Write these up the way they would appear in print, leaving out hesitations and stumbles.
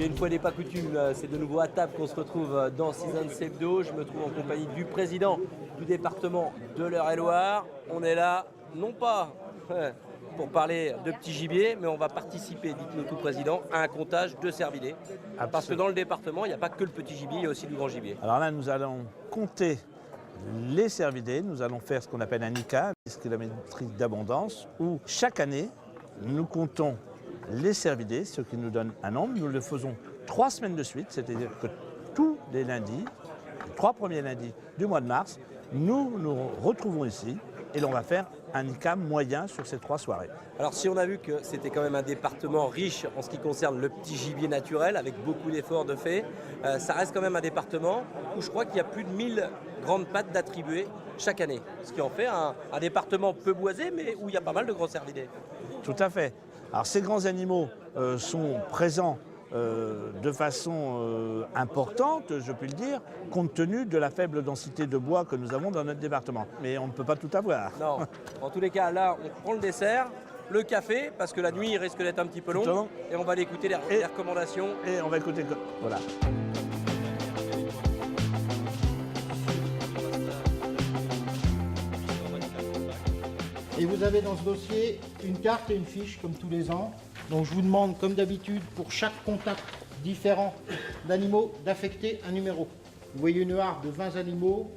bien, une fois n'est pas coutume, c'est de nouveau à table qu'on se retrouve dans Season Hebdo. Je me trouve en compagnie du président du département de l'Eure-et-Loir. On est là, non pas pour parler de petits gibiers, mais on va participer, dites-nous tout président, à un comptage de cervidés. Parce que dans le département, il n'y a pas que le petit gibier, il y a aussi du grand gibier. Alors là, nous allons compter les cervidés. Nous allons faire ce qu'on appelle un ICA, c'est la métrique d'abondance, où chaque année, nous comptons les cervidés, ce qui nous donne un nombre. Nous le faisons 3 semaines de suite, c'est-à-dire que tous les lundis, les 3 premiers lundis du mois de mars, nous nous retrouvons ici et l'on va faire un ICA moyen sur ces 3 soirées. Alors si on a vu que c'était quand même un département riche en ce qui concerne le petit gibier naturel, avec beaucoup d'efforts de fait, ça reste quand même un département où je crois qu'il y a plus de 1000 grandes pattes d'attribués chaque année. Ce qui en fait un département peu boisé, mais où il y a pas mal de grands cervidés. Tout à fait. Alors ces grands animaux sont présents de façon importante, je puis le dire, compte tenu de la faible densité de bois que nous avons dans notre département. Mais on ne peut pas tout avoir. Non, en tous les cas, là, on prend le dessert, le café, parce que la nuit, il risque d'être un petit peu long, et on va aller écouter les recommandations. Et on va écouter... Voilà. Et vous avez dans ce dossier une carte et une fiche, comme tous les ans. Donc je vous demande, comme d'habitude, pour chaque contact différent d'animaux, d'affecter un numéro. Vous voyez une harpe de 20 animaux,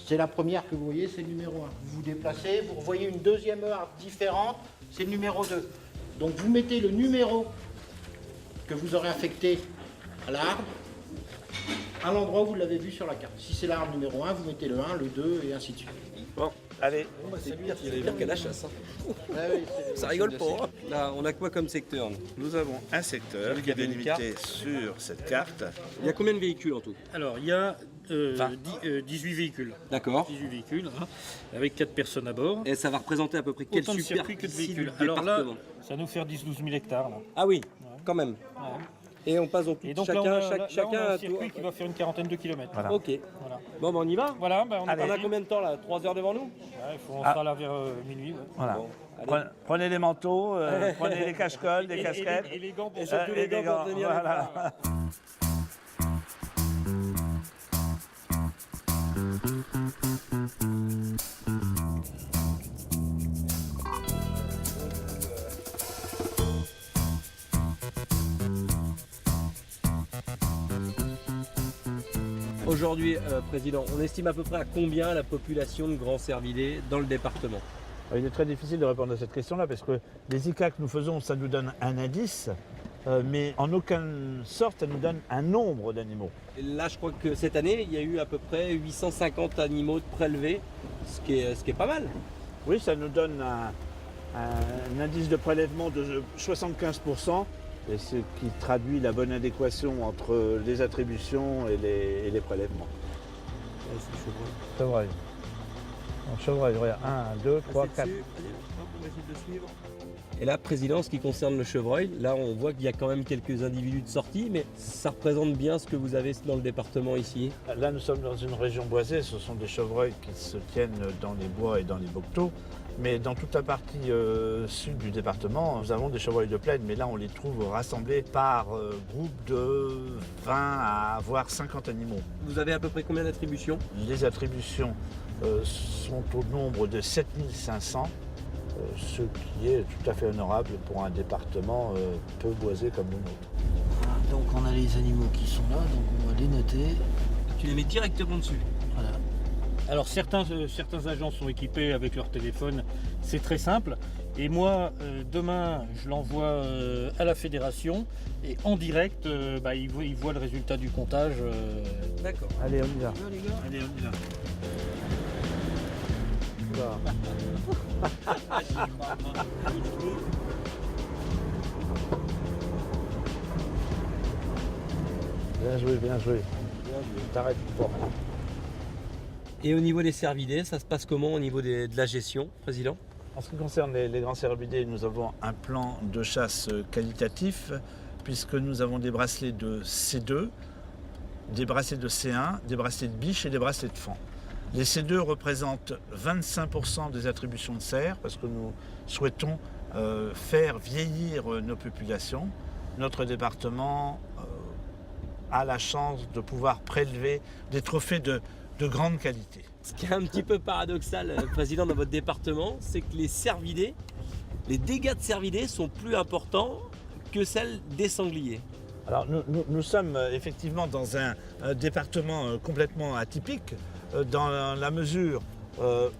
c'est la première que vous voyez, c'est le numéro 1. Vous vous déplacez, vous voyez une deuxième harpe différente, c'est le numéro 2. Donc vous mettez le numéro que vous aurez affecté à la harpe à l'endroit où vous l'avez vu sur la carte. Si c'est la harpe numéro 1, vous mettez le 1, le 2 et ainsi de suite. Bon, allez. C'est pire qu'à la chasse. Hein. Ah oui, Ça rigole pas. Hein. Là, on a quoi comme secteur? Nous avons un secteur qui est délimité sur cette carte. Il y a combien de véhicules en tout? Alors, il y a 18 véhicules. D'accord. 18 véhicules, hein, avec 4 personnes à bord. Et ça va représenter à peu près quel Autant de circuits que de véhicules. Alors là, ça va nous faire 10-12 000 hectares. Là. Ah oui, quand même. Ouais. Et on passe donc, Et donc chacun, là, on a un un circuit qui va faire une quarantaine de kilomètres. Voilà. Ok. Voilà. Bon, on y va. Voilà, ben, on On a combien de temps là? 3 heures devant nous? on sera là vers minuit. Ouais. Voilà. Bon, allez. Prenez les manteaux, prenez les cache-cols, les casquettes. Et les gants pour Et surtout les gants pour tenir voilà. Aujourd'hui, Président, on estime à peu près à combien la population de grands cervidés dans le département? Il est très difficile de répondre à cette question-là parce que les ICA que nous faisons, ça nous donne un indice, mais en aucune sorte, ça nous donne un nombre d'animaux. Et là, je crois que cette année, il y a eu à peu près 850 animaux de prélevés, ce qui est pas mal. Oui, ça nous donne un indice de prélèvement de 75%, et ce qui traduit la bonne adéquation entre les attributions et les prélèvements. Ouais, c'est chevreuil. Chevreuil. Donc chevreuil, regarde, 1, 2, 3, 4. Et là, Président, ce qui concerne le chevreuil, là on voit qu'il y a quand même quelques individus de sortie, mais ça représente bien ce que vous avez dans le département ici. Là, nous sommes dans une région boisée, ce sont des chevreuils qui se tiennent dans les bois et dans les bocteaux. Mais dans toute la partie sud du département, nous avons des chevreuils de plaine, mais là on les trouve rassemblés par groupe de 20 à voire 50 animaux. Vous avez à peu près combien d'attributions? Les attributions sont au nombre de 7500, ce qui est tout à fait honorable pour un département peu boisé comme le nôtre. Donc on a les animaux qui sont là, donc on va les noter. Tu les mets directement dessus. Voilà. Alors certains agents sont équipés avec leur téléphone, c'est très simple. Et moi, demain, je l'envoie à la fédération et en direct, ils voient le résultat du comptage. D'accord. Allez, on y va. Allez, on y va. Bien joué, bien joué. T'arrêtes pas. Et au niveau des cervidés, ça se passe comment au niveau de la gestion, Président? En ce qui concerne les grands cervidés, nous avons un plan de chasse qualitatif puisque nous avons des bracelets de C2, des bracelets de C1, des bracelets de biche et des bracelets de faon. Les C2 représentent 25% des attributions de cerfs parce que nous souhaitons faire vieillir nos populations. Notre département a la chance de pouvoir prélever des trophées de grande qualité. Ce qui est un petit peu paradoxal, Président, dans votre département, c'est que les cervidés, les dégâts de cervidés sont plus importants que celles des sangliers. Alors nous sommes effectivement dans un département complètement atypique, dans la mesure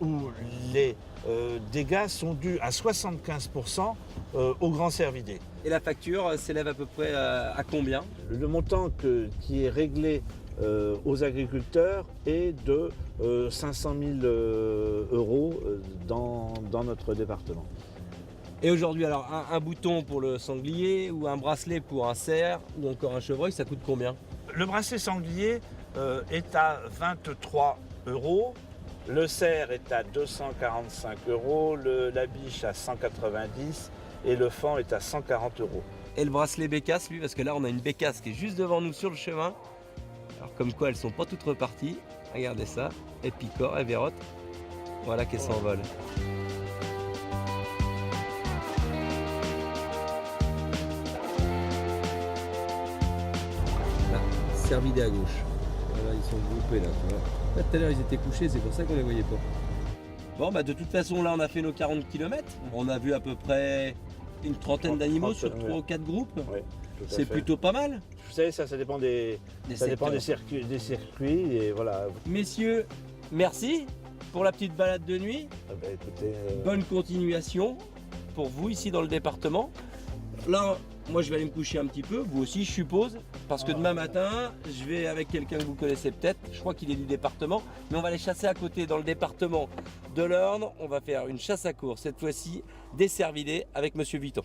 où les dégâts sont dus à 75% aux grands cervidés. Et la facture s'élève à peu près à combien? Le montant qui est réglé aux agriculteurs est de 500 000 euros dans notre département. Et aujourd'hui, alors un bouton pour le sanglier ou un bracelet pour un cerf ou encore un chevreuil, ça coûte combien? Le bracelet sanglier est à 23 euros, le cerf est à 245 euros, la biche à 190 et le faon est à 140 euros. Et le bracelet bécasse, lui, parce que là on a une bécasse qui est juste devant nous sur le chemin. Alors comme quoi elles sont pas toutes reparties. Regardez ça, elle picore, elle verrotte. Voilà qu'elle s'envole. Là, cervidés à gauche. Voilà, ils sont groupés là. Voilà. Là, tout à l'heure ils étaient couchés, c'est pour ça qu'on les voyait pas. Bon bah de toute façon là on a fait nos 40 km. On a vu à peu près une trentaine d'animaux sur 3 ou 4 groupes. Oui, c'est plutôt pas mal. Vous savez, ça dépend des circuits et voilà. Messieurs, merci pour la petite balade de nuit. Ah bah, écoutez, bonne continuation pour vous ici dans le département. Là, moi je vais aller me coucher un petit peu, vous aussi je suppose, parce que demain matin, je vais avec quelqu'un que vous connaissez peut-être, je crois qu'il est du département, mais on va aller chasser à côté dans le département de l'Orne. On va faire une chasse à courre, cette fois-ci des cervidés avec Monsieur Vuitton.